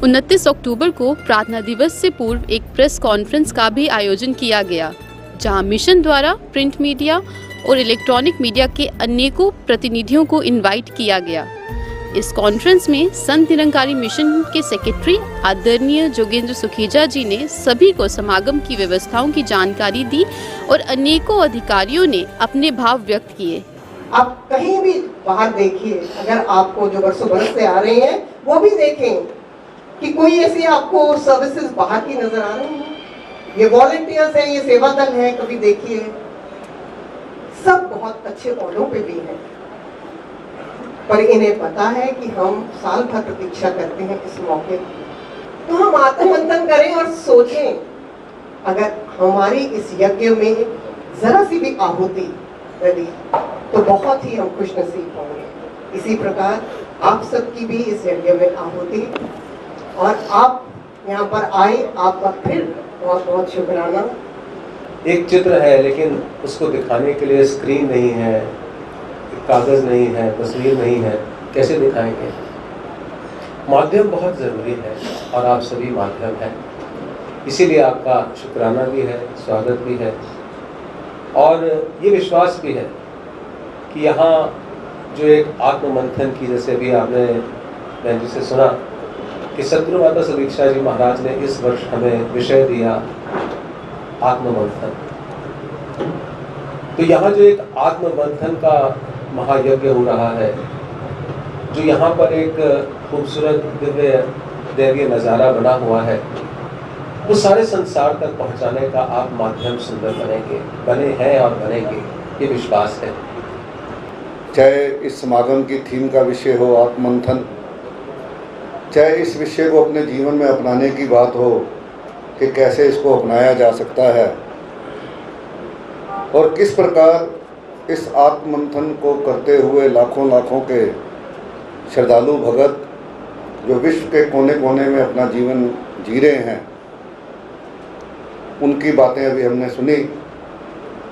29 अक्टूबर को प्रार्थना दिवस से पूर्व एक प्रेस कॉन्फ्रेंस का भी आयोजन किया गया, जहां मिशन द्वारा प्रिंट मीडिया और इलेक्ट्रॉनिक मीडिया के अनेकों प्रतिनिधियों को इनवाइट किया गया। इस कॉन्फ्रेंस में संत निरंकारी मिशन के सेक्रेटरी आदरणीय जोगेंद्र सुखेजा जी ने सभी को समागम की व्यवस्थाओं की जानकारी दी और अनेकों अधिकारियों ने अपने भाव व्यक्त किए। आप कहीं भी बाहर देखिए, अगर आपको जो बरसों बरस से आ रहे हैं वो भी देखें कि कोई ऐसी आपको सर्विसेज बाहर की नजर आ रही हैं। ये वॉलंटियर्स हैं, ये सेवा दल है, कभी देखिए सब बहुत अच्छे ओहदों पे भी हैं, पर इन्हें पता है कि हम साल भर प्रतीक्षा करते हैं इस मौके की। तो हम आत्ममंथन करें और सोचें, अगर हमारी इस यज्ञ में जरा सी भी आहुति लगी तो बहुत ही हम खुशनसीब होंगे। इसी प्रकार आप सबकी भी इस यज्ञ में आहुति, और आप यहाँ पर आए, आपका फिर बहुत बहुत शुक्राना। एक चित्र है लेकिन उसको दिखाने के लिए स्क्रीन नहीं है, कागज़ नहीं है, तस्वीर नहीं है, कैसे दिखाएंगे? माध्यम बहुत ज़रूरी है और आप सभी माध्यम हैं, इसीलिए आपका शुक्राना भी है, स्वागत भी है और ये विश्वास भी है कि यहाँ जो एक आत्ममंथन की, जैसे अभी आपने बहन जी से सुना कि सद्गुरु माता सुदीक्षा जी महाराज ने इस वर्ष हमें विषय दिया आत्ममंथन। तो यहाँ जो एक आत्ममंथन का महायज्ञ हो रहा है, जो यहाँ पर एक खूबसूरत दिव्य दैवीय नज़ारा बना हुआ है, वो सारे संसार तक पहुँचाने का आप माध्यम सुंदर बनेंगे, बने हैं और बनेंगे, ये विश्वास है। चाहे इस समागम की थीम का विषय हो आत्ममंथन, चाहे इस विषय को अपने जीवन में अपनाने की बात हो कि कैसे इसको अपनाया जा सकता है और किस प्रकार इस आत्ममंथन को करते हुए लाखों लाखों के श्रद्धालु भगत जो विश्व के कोने कोने में अपना जीवन जी रहे हैं, उनकी बातें अभी हमने सुनी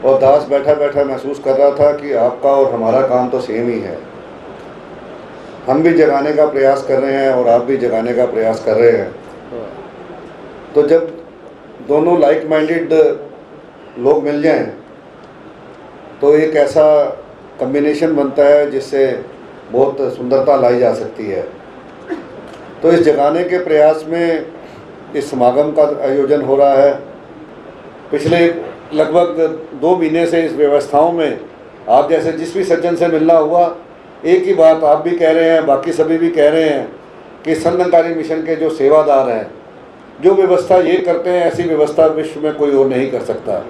और दास बैठा बैठा महसूस कर रहा था कि आपका और हमारा काम तो सेम ही है। हम भी जगाने का प्रयास कर रहे हैं और आप भी जगाने का प्रयास कर रहे हैं। तो जब दोनों लाइक माइंडेड लोग मिल जाएं तो एक ऐसा कम्बिनेशन बनता है जिससे बहुत सुंदरता लाई जा सकती है। तो इस जगाने के प्रयास में इस समागम का आयोजन हो रहा है। पिछले लगभग 2 महीने से इस व्यवस्थाओं में आप जैसे जिस भी सज्जन से मिलना हुआ, एक ही बात आप भी कह रहे हैं, बाकी सभी भी कह रहे हैं कि संत निरंकारी मिशन के जो सेवादार हैं, जो व्यवस्था ये करते हैं, ऐसी व्यवस्था विश्व में कोई और नहीं कर सकता।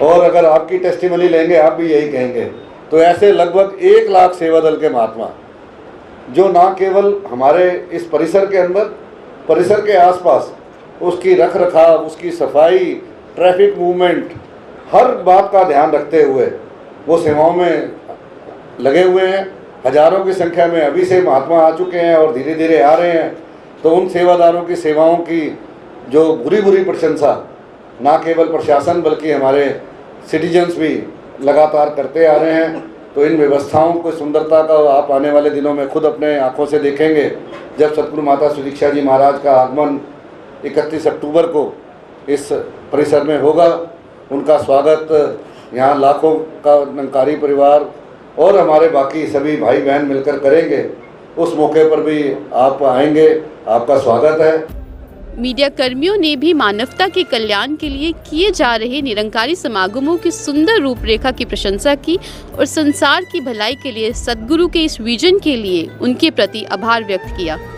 और अगर आपकी टेस्टिमनी लेंगे आप भी यही कहेंगे। तो ऐसे लगभग 1 लाख सेवा दल के महात्मा जो ना केवल हमारे इस परिसर के अंदर, परिसर के आसपास उसकी रख रखाव, उसकी सफाई, ट्रैफिक मूवमेंट, हर बात का ध्यान रखते हुए वो सेवाओं में लगे हुए हैं। हजारों की संख्या में अभी से महात्मा आ चुके हैं और धीरे धीरे आ रहे हैं। तो उन सेवादारों की सेवाओं की जो बुरी बुरी प्रशंसा ना केवल प्रशासन बल्कि हमारे सिटीजन्स भी लगातार करते आ रहे हैं। तो इन व्यवस्थाओं को सुंदरता का आप आने वाले दिनों में खुद अपने आँखों से देखेंगे जब सद्गुरु माता सुदीक्षा जी महाराज का आगमन 31 अक्टूबर को इस परिसर में होगा। उनका स्वागत यहाँ लाखों का निरंकारी परिवार और हमारे बाकी सभी भाई बहन मिलकर करेंगे। उस मौके पर भी आप आएंगे, आपका स्वागत है। मीडिया कर्मियों ने भी मानवता के कल्याण के लिए किए जा रहे निरंकारी समागमों की सुंदर रूपरेखा की प्रशंसा की और संसार की भलाई के लिए सद्गुरु के इस विजन के लिए उनके प्रति आभार व्यक्त किया।